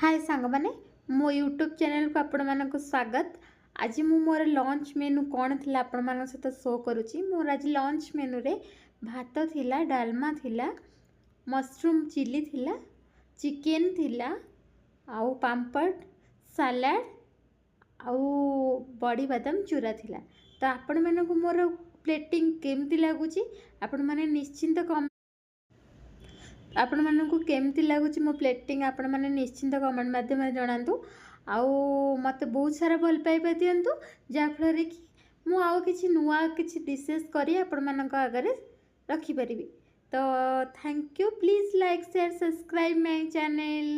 हाय सांग माने मो यूट्यूब चैनल को आपण मानक स्वागत। आज मु मोर लंच मेनू कौन थी आपण मान सहित शो करुच्ची। मोर आज लंच मेनू रे भात थिला, डालमा थिला, मशरूम चिली थिला, चिकेन थिला, आउ पापड़, सलाड, आउ बड़ी बादाम चूरा थिला। तो आपण मानक मोर प्लेटिंग केमती लगुच आपण माने निश्चिंत कम आपण मानक केमती लगुच मो प्लेटिंग आपण माने निश्चिंत कमेंट माध्यम जणातु। आउ मते बहुत सारा भल पाइबा दियंतु जाफल कि मु आउ किछि नुआ किछि डिशेस करी आपण मानक आगरे रखी परिबी। तो thank you, please like share subscribe my channel.